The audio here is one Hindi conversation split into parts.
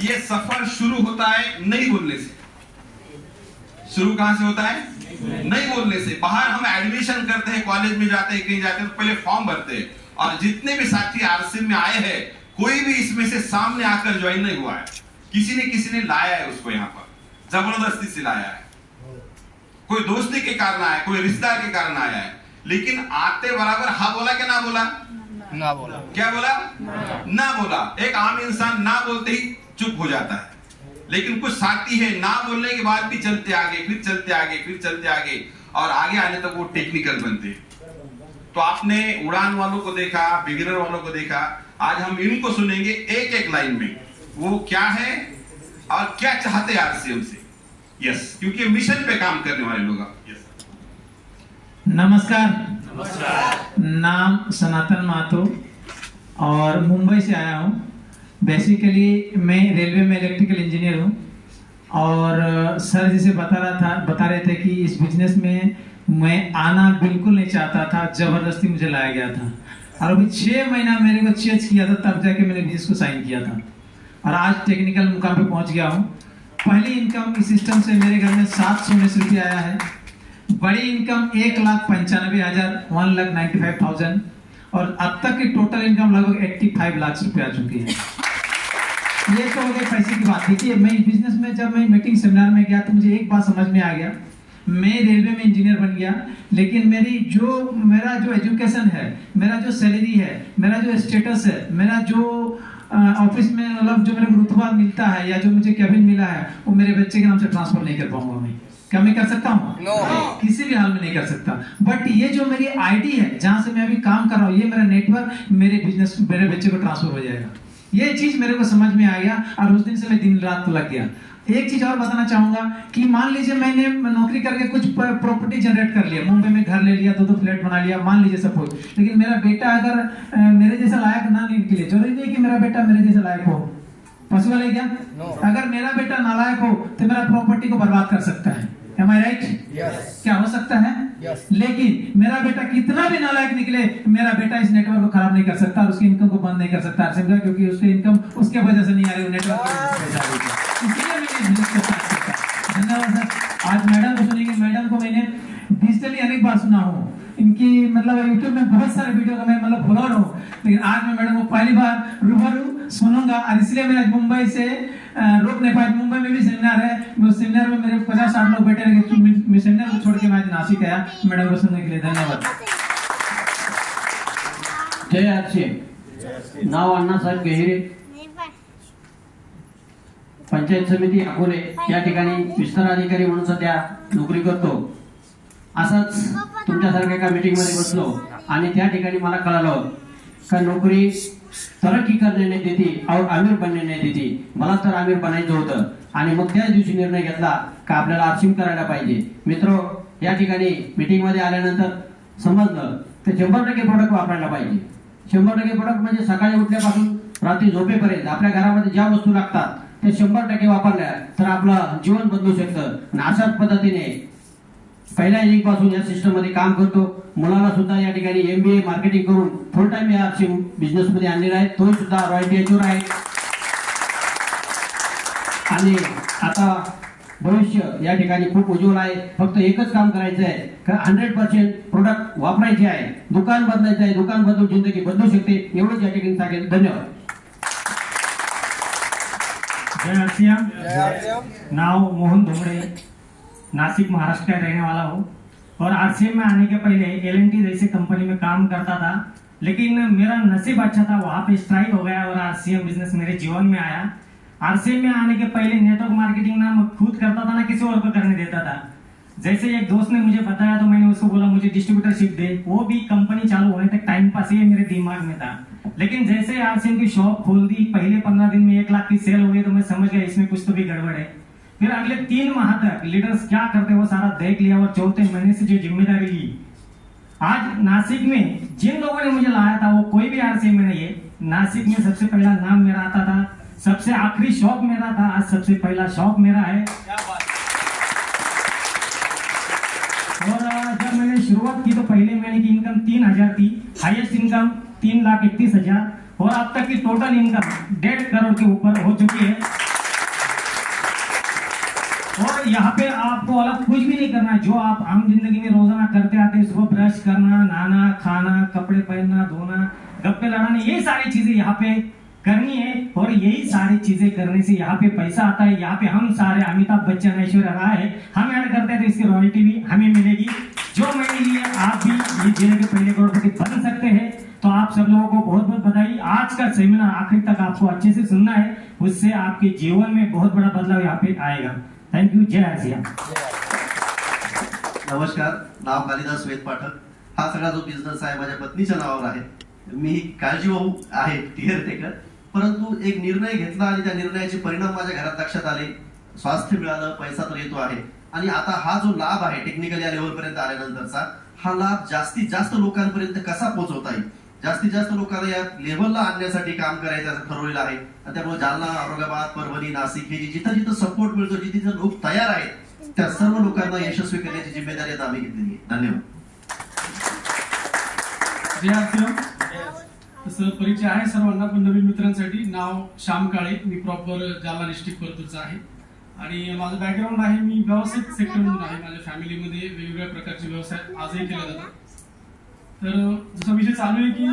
ये सफर शुरू होता है नहीं बोलने से। शुरू कहां से होता है? नहीं बोलने से। बाहर हम एडमिशन करते हैं, कॉलेज में जाते हैं, कहीं जाते हैं तो पहले फॉर्म भरते हैं, और जितने भी साथी आरसीएम में आए हैं कोई भी इसमें से सामने आकर ज्वाइन नहीं हुआ है। किसी ने लाया है उसको, यहाँ पर जबरदस्ती से लाया है, कोई दोस्ती के कारण आया, कोई रिश्तेदार के कारण आया है, लेकिन आते बराबर हाँ बोला कि ना बोला? ना बोला। क्या बोला? ना बोला। एक आम इंसान ना बोलते ही चुप हो जाता है, लेकिन कुछ साथी है ना बोलने के बाद भी चलते आगे, फिर चलते आगे, फिर चलते आगे, और आगे आने तक वो टेक्निकल बनते हैं। तो आपने उड़ान वालों को देखा, बिगिनर वालों को देखा, आज हम इनको सुनेंगे एक एक लाइन में वो क्या है और क्या चाहते हैं आरसीएम से। यस, क्योंकि मिशन पे काम करने वाले लोग आप। यस। नमस्कार। नमस्कार। नाम सनातन माथुर और मुंबई से आया हूँ। बेसिकली मैं रेलवे में इलेक्ट्रिकल इंजीनियर हूँ, और सर जिसे बता रहे थे कि इस बिजनेस में मैं आना बिल्कुल नहीं चाहता था, जबरदस्ती मुझे लाया गया था, और अभी 6 महीना मेरे को चेंज किया था, तब जाके मैंने बिजनेस को साइन किया था, और आज टेक्निकल मुकाम पे पहुंच गया हूँ। पहली इनकम इस सिस्टम से मेरे घर में 719 रुपये आया है। बड़ी इनकम 1,95,000, 1,95,000, और अब तक की टोटल इनकम लगभग 85 लाख रुपए आ चुकी है। ये तो हो गई पैसे की बात। देखिए, मैं इस बिजनेस में जब मैं मीटिंग सेमिनार में गया तो मुझे एक बात समझ में आ गया, मैं रेलवे में इंजीनियर बन गया, लेकिन मेरा जो एजुकेशन है, मेरा जो सैलरी है, मेरा जो स्टेटस है, मेरा जो ऑफिस में मतलब जो मेरे को रुतबा मिलता है या जो मुझे कैबिन मिला है, वो मेरे बच्चे के नाम से ट्रांसफर नहीं कर पाऊंगा मैं। क्या मैं कर सकता हूँ? No. किसी भी हाल में नहीं कर सकता। बट ये जो मेरी आईडी है, जहां से मैं अभी काम कर रहा हूँ, ये मेरा नेटवर्क मेरे बिजनेस, मेरे बच्चे को ट्रांसफर हो जाएगा। ये चीज मेरे को समझ में आ गया, और उस दिन से मैं दिन रात लग गया। एक चीज और बताना चाहूंगा कि मान लीजिए मैंने नौकरी करके कुछ प्रॉपर्टी जनरेट कर लिया, मुंबई में घर ले लिया, 2 फ्लैट बना लिया, मान लीजिए सपोज, लेकिन मेरा बेटा अगर मेरे जैसा लायक ना निकले, जरूरी नहीं कि मेरा बेटा मेरे जैसा लायक हो। पॉसिबल है क्या? No. अगर मेरा बेटा नालायक हो तो मेरा प्रॉपर्टी को बर्बाद कर सकता है। Am I right? Yes. क्या हो सकता है? Yes. लेकिन मेरा बेटा कितना भी नालायक निकले, मेरा बेटा इस नेटवर्क को खराब नहीं कर सकता और उसकी इनकम को बंद नहीं कर सकता, समझा? क्योंकि उसकी इनकम उसके वजह से नहीं आ रही, नेटवर्क की वजह से आ रही है। इसलिए मैंने बिजनेस को स्टार्ट किया। धन्यवाद सर। आज मैडम को सुनेंगे। मैडम को मैंने डिजिटली अनेक बार सुना हूँ, इनकी मतलब यूट्यूब में बहुत सारे वीडियो का मैं मतलब फॉलोअर हूँ, लेकिन आज मैं मैडम को पहली बार रूबरू सुनूंगा, और इसलिए मैं आज मुंबई से रोक नहीं पाया। मुंबई में भी सेमिनार है, उस सेमिनार में मेरे 50-60 लोग बैठे रहे, सेमिनार को छोड़ के मैं आज नासिक आया मैडम को सुनने के लिए। धन्यवाद। जय आरसीएम। नाव अण्णासाहेब गेहिरे, पंचायत समिती अकोले या ठिकाणी विस्तार अधिकारी म्हणून सध्या नोकरी करतो। असंच तुमच्यासारख्या एका मीटिंग मध्ये बसलो आणि त्या ठिकाणी मला कळालं का नोकरी तरक्की करने नहीं देती और आमिर बनने नहीं देती। मला तर आमिर बनायचं होतं, आणि मग त्याच दिवशी निर्णय घेतला का आपल्याला आरसीएम करायला पाहिजे। मित्रो, या ठिकाणी मीटिंग मध्ये आल्यानंतर समजलं की 100% प्रोडक्ट वापरायला पाहिजे। 100% प्रोडक्ट म्हणजे सकाळी उठल्यापासून रात्री झोपेपर्यंत आपल्या घरामध्ये ज्या वस्तू लागतात ते 100% वापरल्या तर आपलं जीवन बदलू शकतं। आणि अशाच पद्धतीने पहिल्या इनिंग पासून या सिस्टम मध्ये काम करतो। मुलाला सुद्धा या ठिकाणी एमबीए मार्केटिंग करून फुल टाइम या आरसीएम बिझनेस मध्ये आणलेला आहे, तो सुद्धा रॉयल्टी एज्युअर आहे। आणि आता भविष्य या ठिकाणी खूप उज्ज्वल आहे। फक्त एकच काम करायचं आहे का 100% प्रोडक्ट वापरायचे आहे, दुकान बदलायचं आहे, दुकान बदलून जिंदगी बदलू शकते, एवढंच या ठिकाणी सांगेल। धन्यवाद। जय आरसीएम। नाम मोहन धोमड़े, नासिक महाराष्ट्र का रहने वाला हूँ, और आरसीएम में आने के पहले एलएनटी जैसे कंपनी में काम करता था, लेकिन मेरा नसीब अच्छा था, वहां पे स्ट्राइक हो गया और आरसीएम बिजनेस मेरे जीवन में आया। आरसीएम में आने के पहले नेटवर्क मार्केटिंग ना खुद करता था ना किसी और को करने देता था। जैसे एक दोस्त ने मुझे बताया तो मैंने उसको बोला मुझे डिस्ट्रीब्यूटरशिप दे, वो भी कंपनी चालू होने तक टाइम पास ये मेरे दिमाग में था। लेकिन जैसे आरसीएम की शॉप खोल दी, पहले 15 दिन में 1 लाख की सेल हो गई, तो मैं समझ गया इसमें कुछ तो भी गड़बड़ है। फिर अगले 3 माह तक लीडर्स क्या करते वो सारा देख लिया, और 4थे महीने से जो जिम्मेदारी ली, आज नासिक में जिन लोगों ने मुझे लाया था वो कोई भी आरसीएम में नहीं है। नासिक में सबसे पहला नाम मेरा आता था, सबसे आखिरी शॉप मेरा था, आज सबसे पहला शॉप मेरा है। और जब मैंने शुरुआत की तो पहले महीने की इनकम 3,000 थी, हाईएस्ट इनकम 3,31,000, और अब तक की टोटल इनकम 1.5 करोड़ के ऊपर हो चुकी है। और यहाँ पे आपको अलग कुछ भी नहीं करना है, जो आप आम जिंदगी में रोजाना करते आते हैं, सुबह ब्रश करना, नहाना, खाना, कपड़े पहनना, धोना, गप्पे लड़ाना, ये सारी चीजें यहाँ पे करनी है। और यही सारी चीजें करने से यहाँ पे पैसा आता है। यहाँ पे हम सारे अमिताभ बच्चन, ऐश्वर्या राय हम ऐड करते हैं तो इसकी रॉयल्टी भी हमें मिलेगी। जो मैंने लिए आप भी ये जिले के पहले करोड़पति बन सकते हैं। तो आप सब लोगों को बहुत बहुत बधाई। आज का सेमिनार आखिर तक आपको अच्छे से सुनना है, उससे आपके जीवन में बहुत बड़ा बदलाव यहाँ पे आएगा। Thank you. जय आरसीएम। नमस्कार, नाव कालिदास वेद पाठक। हा सगळा जो बिझनेस आहे माझ्या पत्नीच्या नावावर आहे। मी काळजीवाहू आहे, टियर टेकर, परंतु एक निर्णय घेतला आणि त्या निर्णयाचे परिणाम माझ्या घरात लक्षात आले। स्वास्थ्य मिळालं, पैसा तर येतो आहे आणि आता हा जो लाभ आहे टेक्निकल या लेवल पर्यंत आल्यानंतरचा, हा लाभ जास्तीत जास्त लोकांपर्यंत कसा पोहोचवता येईल, जास्तीत जास्त लोकांना या लेवलला आणण्यासाठी काम करायचं असं ठरवलेलं आहे। त्यामुळे जालना, औरंगाबाद, परभणी, नाशिक हे जिथं जिथं सपोर्ट मिळतो, जिथे लोक तयार आहेत, त्या सर्व लोकांना यशस्वी करण्याची जिम्मेदारी आता आम्ही घेतलेली आहे। धन्यवाद। जय आरसीएम। तसं परिचय आहे सर्वांना, पण नवीन मित्रांसाठी नाव श्याम काळे, मी प्रॉपर जालना डिस्ट्रिक्ट परतूरचा आहे आणि माझं बॅकग्राऊंड आहे, मी व्यावसायिक सेक्टरमधून आहे। माझ्या फॅमिलीमध्ये वेगवेगळ्या प्रकारचे व्यवसाय आजही केले जातात। तर जसा विषय चालू आहे की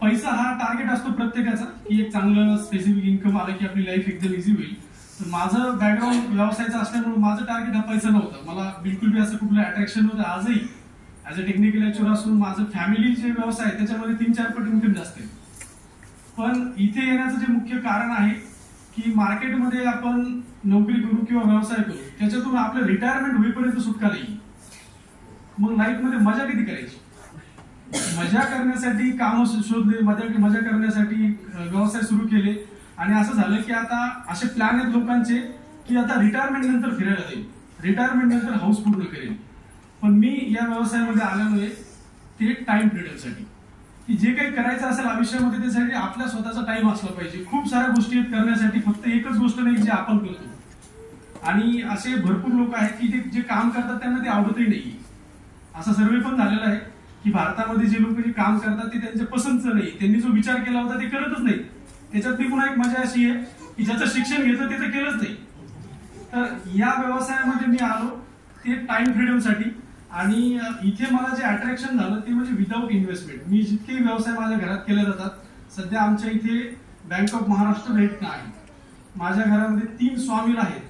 पैसा हा टार्गेट असतो प्रत्येकाचा, की एक चांगलं स्पेसिफिक इन्कम आलं की आपली लाईफ एकदम इझी होईल। तर माझं बॅकग्राऊंड व्यवसायाचं असल्यामुळे माझं टार्गेट हा पैसा नव्हता, मला बिलकुल बी असं कुठलं अट्रॅक्शन नव्हतं। आजही ऍज अ टेक्निकल लेक्चर असून माझं फॅमिली जे व्यवसाय आहे त्याच्यामध्ये 3-4 पट इन्कम जास्त आहे। पण इथे येण्याचं जे मुख्य कारण आहे की मार्केटमध्ये आपण नोकरी करू किंवा व्यवसाय करू, त्याच्यातून आपलं रिटायरमेंट होईपर्यंत सुटका नाही। मग लाईफमध्ये मजा किती करायची? मजा करण्यासाठी काम शोधले, मजा करण्यासाठी व्यवसाय सुरू केले आणि असं झालं की आता असे प्लॅन आहेत लोकांचे की आता रिटायरमेंट नंतर फिरायला जाईल, रिटायरमेंट नंतर हाऊस पूर्ण करेल। पण मी या व्यवसायामध्ये आल्यामुळे ते टाइम फ्रीडमसाठी, की जे काही करायचं असेल आयुष्यामध्ये त्यासाठी आपल्या स्वतःचा टाइम असला पाहिजे। खूप साऱ्या गोष्टी आहेत करण्यासाठी, फक्त एकच गोष्ट नाही जे आपण करतो। आणि असे भरपूर लोक आहेत की ते जे काम करतात त्यांना ते आवडतही नाही। असा सर्वे पण झालेला आहे की भारतामध्ये जे लोक जे काम करतात ते त्यांच्या पसंतचं नाही, त्यांनी जो विचार केला होता ते करतच नाही। त्याच्यात ती पुन्हा एक मजा अशी आहे की ज्याचं शिक्षण घेतलं ते तर केलंच नाही। तर या व्यवसायामध्ये मी आलो ते टाइम फ्रीडमसाठी आणि इथे मला जे अट्रॅक्शन झालं ते म्हणजे विदाऊट इन्व्हेस्टमेंट। मी जितके व्यवसाय माझ्या घरात केले जातात, सध्या आमच्या इथे बँक ऑफ महाराष्ट्र रेट आहे, माझ्या घरामध्ये 3 स्वामिल आहेत,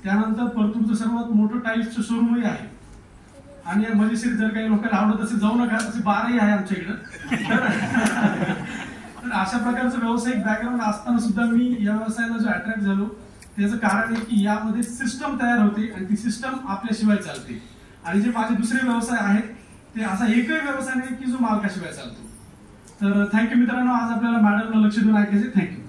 त्यानंतर परतूरचं सर्वात मोठं टाईल्सचं शोरूमही आहे आणि मजेशीर जर काही लोकांना आवडत असेल जाऊ नका, तसे बारही आहे आमच्या इकडं। तर अशा प्रकारचं व्यावसायिक बॅकग्राऊंड असताना सुद्धा मी या व्यवसायाला जो अट्रॅक्ट झालो त्याचं कारण आहे की यामध्ये सिस्टम तयार होते आणि ती सिस्टम आपल्याशिवाय चालते। आणि जे माझे दुसरे व्यवसाय आहेत ते असा एकही व्यवसाय नाही की जो मालकाशिवाय चालतो। तर थँक्यू मित्रांनो, आज आपल्याला मॅडमला लक्ष देऊन ऐकायचे। थँक्यू।